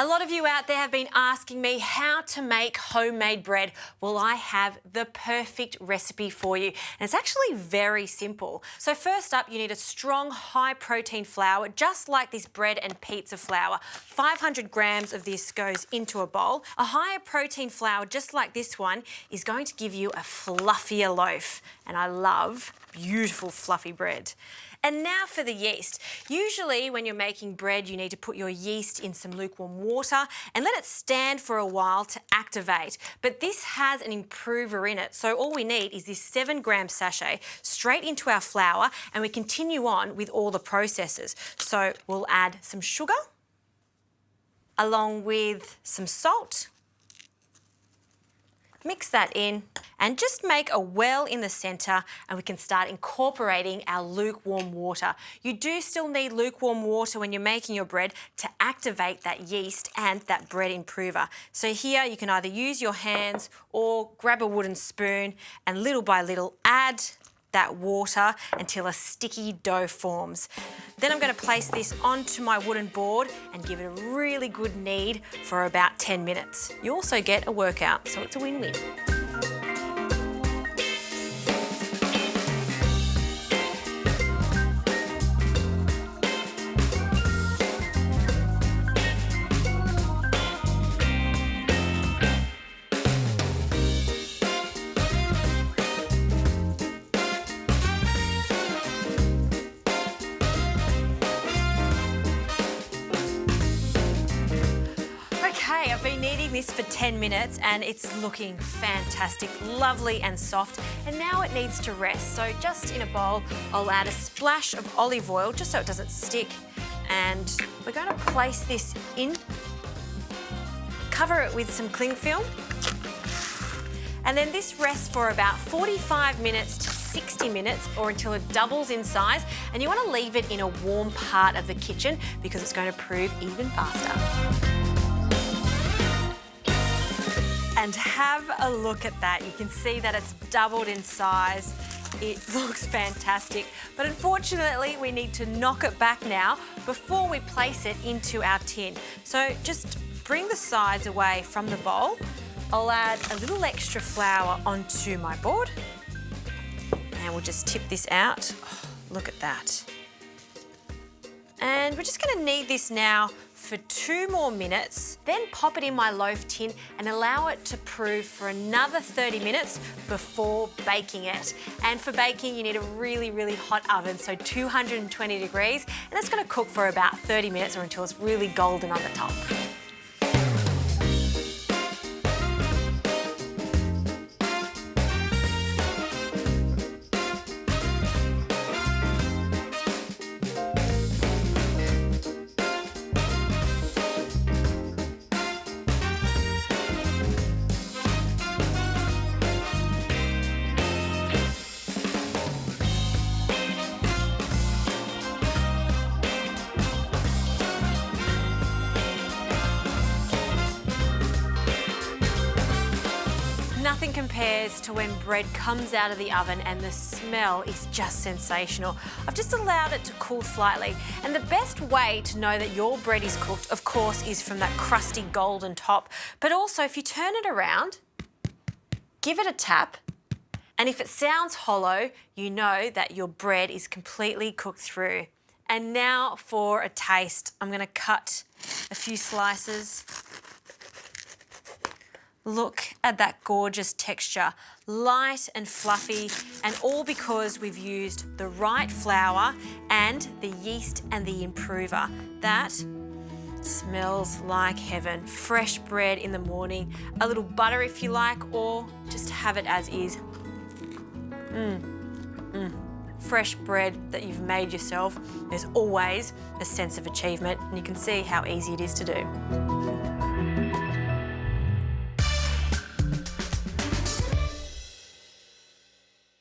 A lot of you out there have been asking me how to make homemade bread. Well, I have the perfect recipe for you, and it's actually very simple. So first up, you need a strong, high-protein flour, just like this bread and pizza flour. 500 grams of this goes into a bowl. A higher protein flour, just like this one, is going to give you a fluffier loaf, and I love beautiful fluffy bread. And now for the yeast. Usually when you're making bread, you need to put your yeast in some lukewarm water and let it stand for a while to activate. But this has an improver in it. So all we need is this 7-gram sachet straight into our flour, and we continue on with all the processes. So we'll add some sugar along with some salt. Mix that in and just make a well in the centre, and we can start incorporating our lukewarm water. You do still need lukewarm water when you're making your bread to activate that yeast and that bread improver. So here you can either use your hands or grab a wooden spoon and little by little add that water until a sticky dough forms. Then I'm going to place this onto my wooden board and give it a really good knead for about 10 minutes. You also get a workout, so it's a win-win. Okay, I've been kneading this for 10 minutes and it's looking fantastic, lovely and soft, and now it needs to rest. So just in a bowl, I'll add a splash of olive oil just so it doesn't stick, and we're going to place this in, cover it with some cling film, and then this rests for about 45 minutes to 60 minutes or until it doubles in size, and you want to leave it in a warm part of the kitchen because it's going to prove even faster. And have a look at that. You can see that it's doubled in size. It looks fantastic, but unfortunately we need to knock it back now before we place it into our tin. So just bring the sides away from the bowl. I'll add a little extra flour onto my board, and we'll just tip this out. Oh, look at that. And we're just going to knead this now for 2 more minutes, then pop it in my loaf tin and allow it to prove for another 30 minutes before baking it. And for baking, you need a really, really hot oven, so 220 degrees, and it's going to cook for about 30 minutes or until it's really golden on the top. Nothing compares to when bread comes out of the oven and the smell is just sensational. I've just allowed it to cool slightly, and the best way to know that your bread is cooked, of course, is from that crusty golden top. But also, if you turn it around, give it a tap, and if it sounds hollow, you know that your bread is completely cooked through. And now for a taste. I'm going to cut a few slices. Look at that gorgeous texture, light and fluffy, and all because we've used the right flour and the yeast and the improver. That smells like heaven. Fresh bread in the morning, a little butter if you like, or just have it as is. Fresh bread that you've made yourself, there's always a sense of achievement, and you can see how easy it is to do.